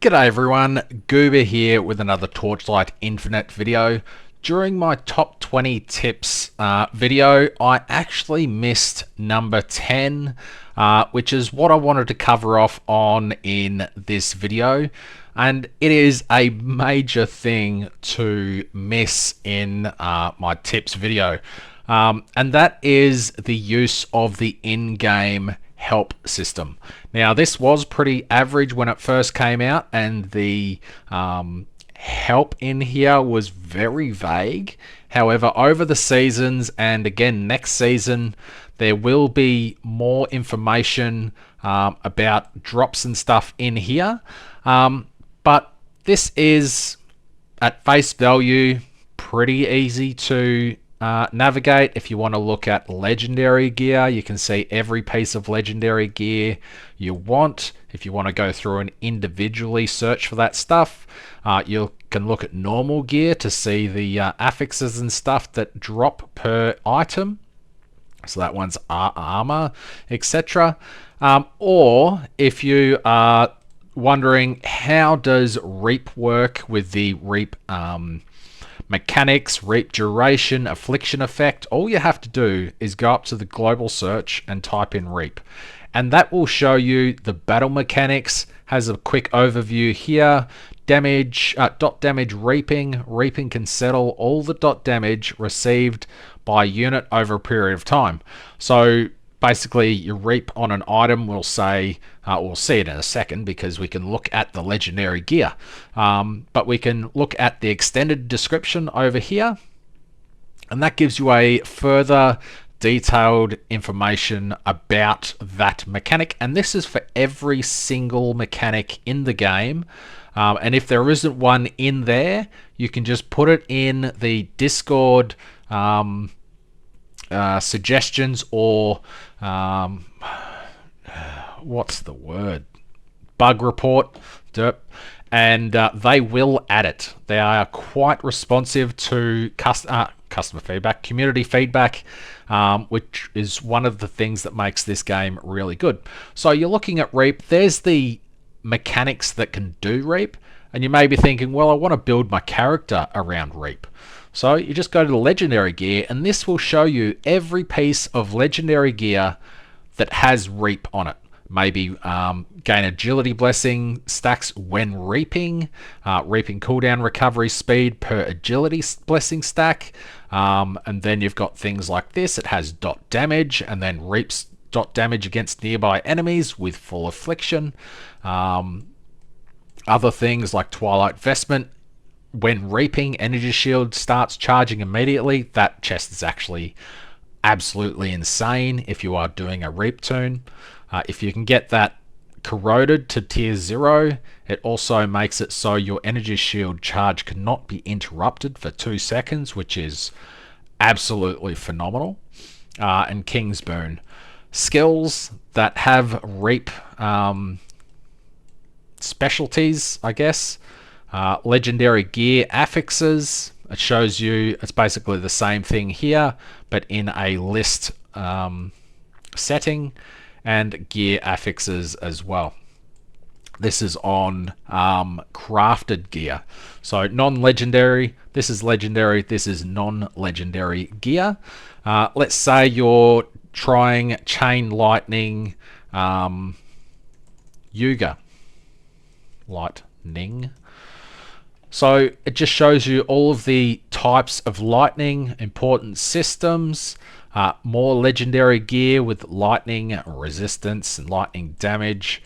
G'day everyone, Goober here with another Torchlight Infinite video. During my top 20 tips video, I actually missed number 10, which is what I wanted to cover off on in this video. And it is a major thing to miss in my tips video. And that is the use of the in-game help system. Now, this was pretty average when it first came out, and the help in here was very vague. However, over the seasons and again next season, there will be more information about drops and stuff in here. But this is, at face value, pretty easy to navigate. If you want to look at legendary gear, you can see every piece of legendary gear you want. If you want to go through and individually search for that stuff, you can look at normal gear to see the affixes and stuff that drop per item. So that one's armor, etc. Or if you are wondering how does Reap work with the Reap mechanics, Reap duration, affliction effect, all you have to do is go up to the global search and type in Reap, and that will show you the battle mechanics. Has a quick overview here. Damage, dot damage reaping. Reaping can settle all the dot damage received by unit over a period of time. So basically, your reap on an item will say, we'll see it in a second because we can look at the legendary gear. But we can look at the extended description over here, and that gives you a further detailed information about that mechanic. And this is for every single mechanic in the game. And if there isn't one in there, you can just put it in the Discord suggestions, or what's the word, bug report, and they will add it. They are quite responsive to customer feedback, community feedback, which is one of the things that makes this game really good. So you're looking at Reap. There's the mechanics that can do Reap, and you may be thinking, well, I want to build my character around Reap. So you just go to the legendary gear, and this will show you every piece of legendary gear that has Reap on it. Maybe gain agility blessing stacks when reaping, reaping cooldown recovery speed per agility blessing stack, and then you've got things like this. It has dot damage and then reaps dot damage against nearby enemies with full affliction. Other things like Twilight Vestment. When reaping, energy shield starts charging immediately. That chest is actually absolutely insane if you are doing a reap tune. If you can get that corroded to tier 0, it also makes it so your energy shield charge cannot be interrupted for 2 seconds, which is absolutely phenomenal. And King's Boon. Skills that have reap specialties, I guess. Legendary gear affixes. It shows you, it's basically the same thing here, but in a list setting, and gear affixes as well. This is on crafted gear. So non-legendary, this is legendary, this is non-legendary gear. Let's say you're trying Chain Lightning Yuga. Lightning. So it just shows you all of the types of lightning, important systems, more legendary gear with lightning resistance and lightning damage,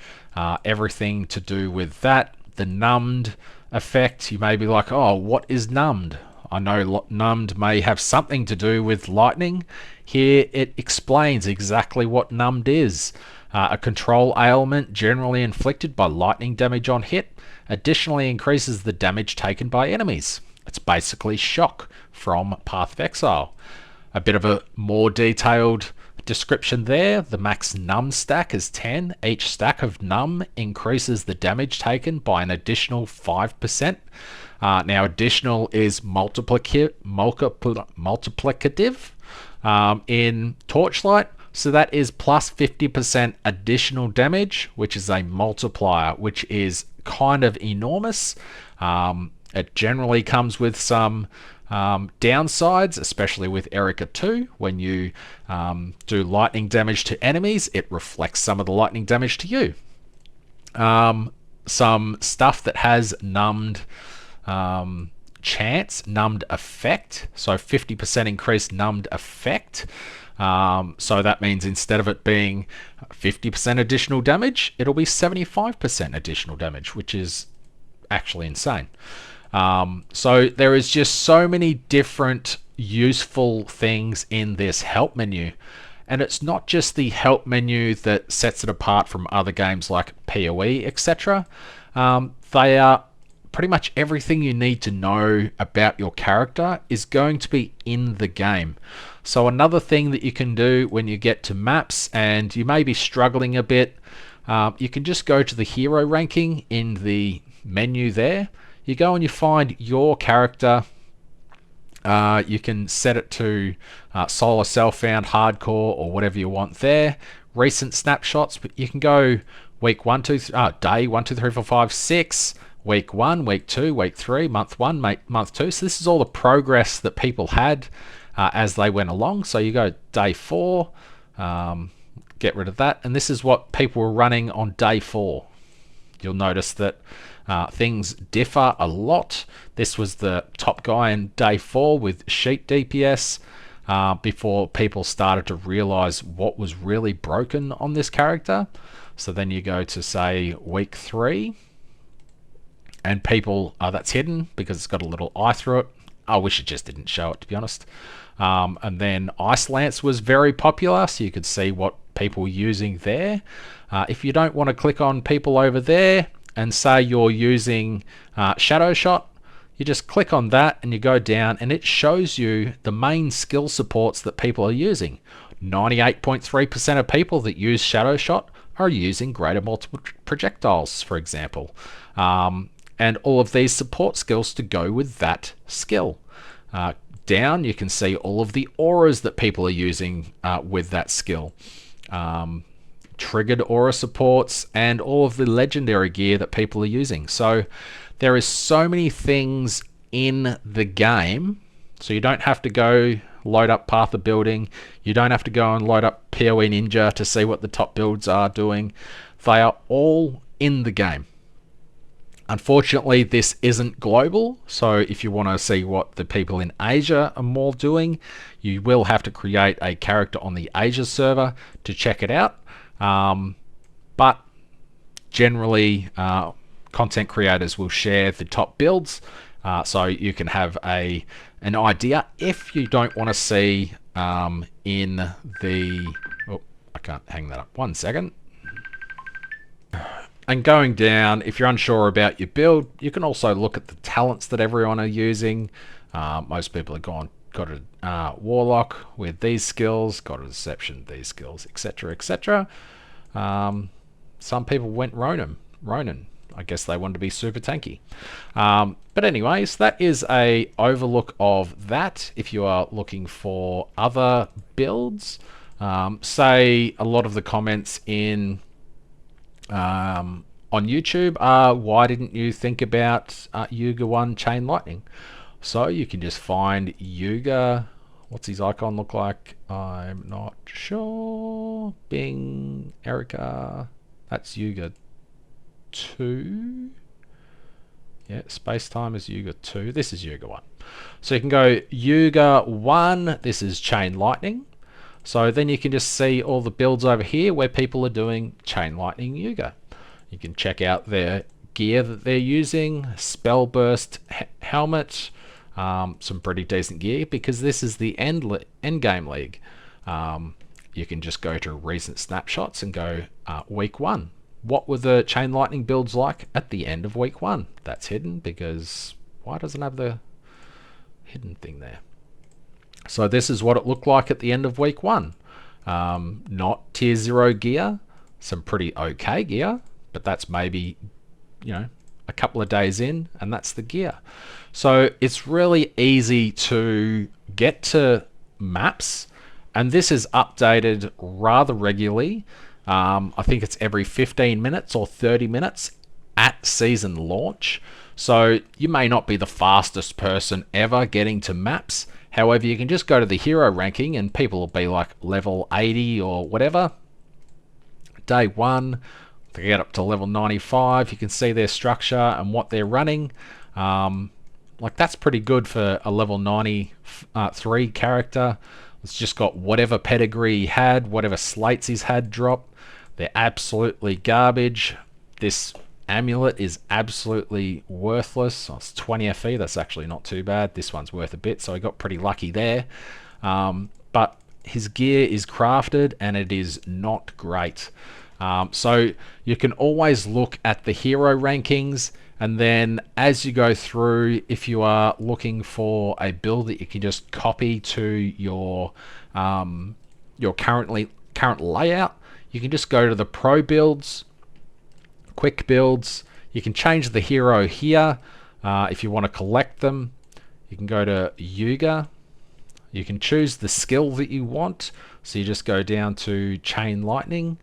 everything to do with that. The numbed effect, you may be like, oh, what is numbed? I know numbed may have something to do with lightning. Here it explains exactly what numbed is. A control ailment generally inflicted by lightning damage on hit. Additionally increases the damage taken by enemies. It's basically shock from Path of Exile. A bit of a more detailed description there. The max num stack is 10. Each stack of num increases the damage taken by an additional 5%. Now additional is multiplicative in Torchlight. So that is plus 50% additional damage, which is a multiplier, which is kind of enormous. It generally comes with some downsides, especially with Erica 2. When you do lightning damage to enemies, it reflects some of the lightning damage to you. Some stuff that has numbed chance, numbed effect, so 50% increased numbed effect. So that means instead of it being 50% additional damage, it'll be 75% additional damage, which is actually insane. So there is just so many different useful things in this help menu. And it's not just the help menu that sets it apart from other games like PoE, etc. They are pretty much everything you need to know about your character is going to be in the game. So another thing that you can do when you get to maps and you may be struggling a bit, you can just go to the hero ranking in the menu there. You go and you find your character. You can set it to solo, self-found, hardcore, or whatever you want there. Recent snapshots, but you can go week 1, 2, day 1, 2, 3, 4, 5, 6, week 1, week 2, week 3, month 1, month 2. So this is all the progress that people had as they went along. So you go day 4, get rid of that, and this is what people were running on day 4. You'll notice that things differ a lot. This was the top guy in day 4 with sheet DPS before people started to realize what was really broken on this character. So then you go to say week 3 and people, that's hidden because it's got a little eye through it. I wish it just didn't show it, to be honest. And then Ice Lance was very popular, so you could see what people were using there. If you don't want to click on people over there and say you're using Shadow Shot, you just click on that and you go down and it shows you the main skill supports that people are using. 98.3% of people that use Shadow Shot are using greater multiple projectiles, for example. And all of these support skills to go with that skill. Down, you can see all of the auras that people are using with that skill. Triggered aura supports and all of the legendary gear that people are using. So there is so many things in the game, so you don't have to go load up Path of Building. You don't have to go and load up PoE Ninja to see what the top builds are doing. They are all in the game. Unfortunately, this isn't global, so if you want to see what the people in Asia are more doing, you will have to create a character on the Asia server to check it out. But generally, content creators will share the top builds, so you can have an idea. If you don't want to see in the... Oh, I can't hang that up. 1 second. And going down, if you're unsure about your build, you can also look at the talents that everyone are using. Most people have got a Warlock with these skills, got a Deception, these skills, etc., etc. Some people went Ronin. I guess they wanted to be super tanky. But anyways, that is a overlook of that. If you are looking for other builds, say a lot of the comments in on YouTube are, why didn't you think about Yuga 1 Chain Lightning? So you can just find Yuga. What's his icon look like? I'm not sure. Bing, Erica. That's Yuga 2. Yeah, space time is Yuga 2. This is Yuga 1. So you can go Yuga 1. This is Chain Lightning. So then you can just see all the builds over here where people are doing Chain Lightning Yuga. You can check out their gear that they're using, Spell Burst helmet, some pretty decent gear because this is the end game league. You can just go to recent snapshots and go week 1. What were the Chain Lightning builds like at the end of week 1? That's hidden because why doesn't it have the hidden thing there? So this is what it looked like at the end of week 1. Not tier 0 gear, some pretty okay gear, but that's maybe, a couple of days in and that's the gear. So it's really easy to get to maps And this is updated rather regularly. I think it's every 15 minutes or 30 minutes at season launch. So you may not be the fastest person ever getting to maps. However, you can just go to the hero ranking and people will be like level 80 or whatever. Day 1, they get up to level 95. You can see their structure and what they're running. Like that's pretty good for a level 93 character. It's just got whatever pedigree he had, whatever slates he's had drop. They're absolutely garbage. This amulet is absolutely worthless. Oh, it's 20 FE, that's actually not too bad. This one's worth a bit, so I got pretty lucky there. But his gear is crafted and it is not great. So you can always look at the hero rankings, and then as you go through, if you are looking for a build that you can just copy to your current layout, you can just go to the pro builds, quick builds. You can change the hero here if you want to collect them. You can go to Yuga. You can choose the skill that you want. So you just go down to Chain Lightning,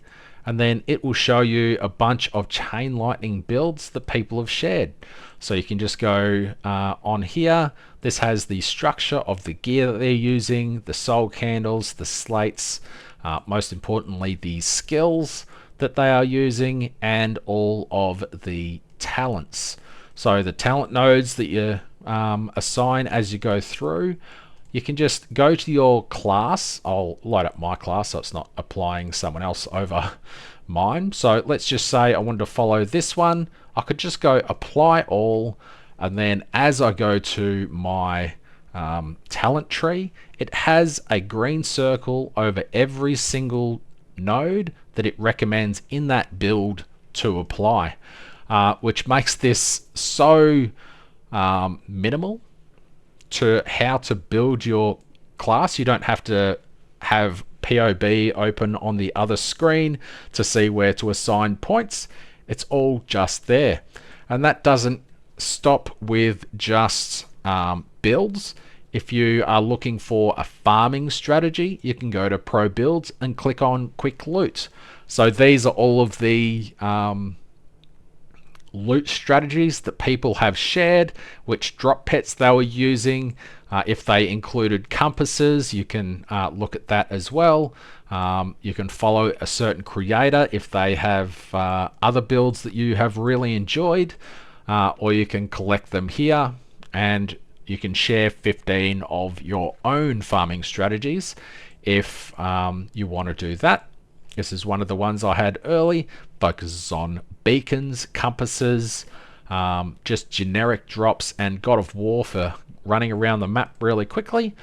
and then it will show you a bunch of Chain Lightning builds that people have shared. So you can just go on here. This has the structure of the gear that they're using, the soul candles, the slates, most importantly the skills that they are using, and all of the talents. So the talent nodes that you assign as you go through, you can just go to your class. I'll load up my class so it's not applying someone else over mine. So let's just say I wanted to follow this one. I could just go apply all, and then as I go to my talent tree, it has a green circle over every single node that it recommends in that build to apply, which makes this so minimal to how to build your class. You don't have to have POB open on the other screen to see where to assign points. It's all just there. And that doesn't stop with just builds. If you are looking for a farming strategy, you can go to Pro Builds and click on Quick Loot. So these are all of the loot strategies that people have shared, which drop pets they were using. If they included compasses, you can look at that as well. You can follow a certain creator if they have other builds that you have really enjoyed, or you can collect them here, and you can share 15 of your own farming strategies if you want to do that. This is one of the ones I had early, focuses on beacons, compasses, just generic drops, and God of War for running around the map really quickly.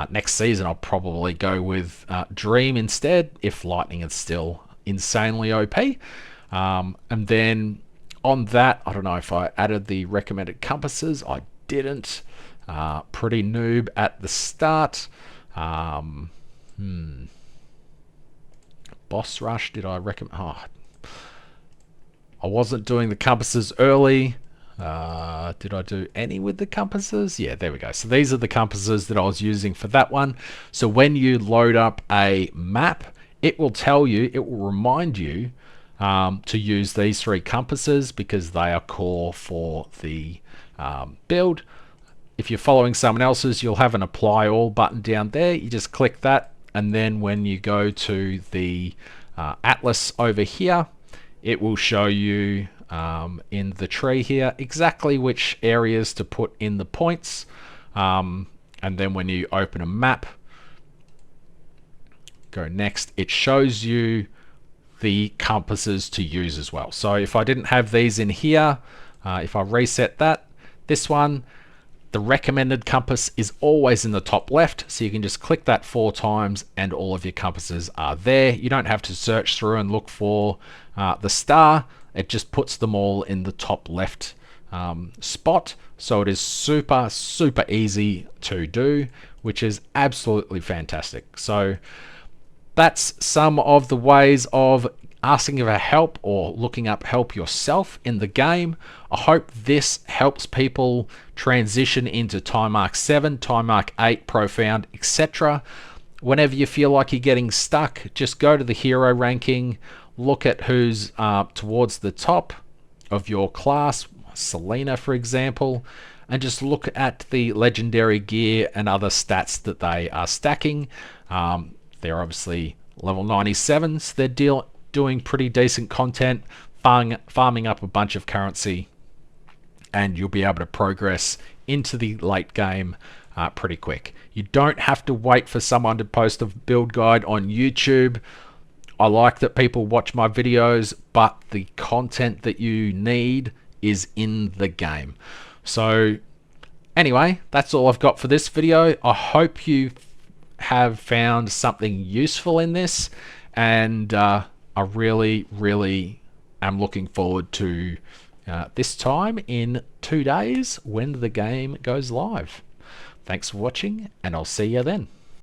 Next season I'll probably go with Dream instead, if Lightning is still insanely OP. And then on that, I don't know if I added the recommended compasses. I didn't. Pretty noob at the start. Boss Rush, did I recommend? Oh, I wasn't doing the compasses early. Did I do any with the compasses? Yeah, there we go. So these are the compasses that I was using for that one. So when you load up a map, it will tell you, it will remind you to use these 3 compasses because they are core for the build. If you're following someone else's, you'll have an apply all button down there. You just click that, and then when you go to the atlas over here, it will show you in the tree here exactly which areas to put in the points. And then when you open a map, go next, it shows you the compasses to use as well. So if I didn't have these in here, if I reset that, this one, the recommended compass is always in the top left, so you can just click that 4 times and all of your compasses are there. You don't have to search through and look for the star. It just puts them all in the top left spot. So it is super, super easy to do, which is absolutely fantastic. So that's some of the ways of asking for help or looking up help yourself in the game. I hope this helps people transition into Time Mark 7, Time Mark 8, Profound, etc. whenever you feel like you're getting stuck, just go to the hero ranking, look at who's towards the top of your class, Selena for example, and just look at the legendary gear and other stats that they are stacking. They're obviously level 97s, they're doing pretty decent content, farming up a bunch of currency, and you'll be able to progress into the late game pretty quick. You don't have to wait for someone to post a build guide on YouTube. I like that people watch my videos, but the content that you need is in the game. So anyway, that's all I've got for this video. I hope you have found something useful in this, and I really am looking forward to this time in 2 days when the game goes live. Thanks for watching, and I'll see you then.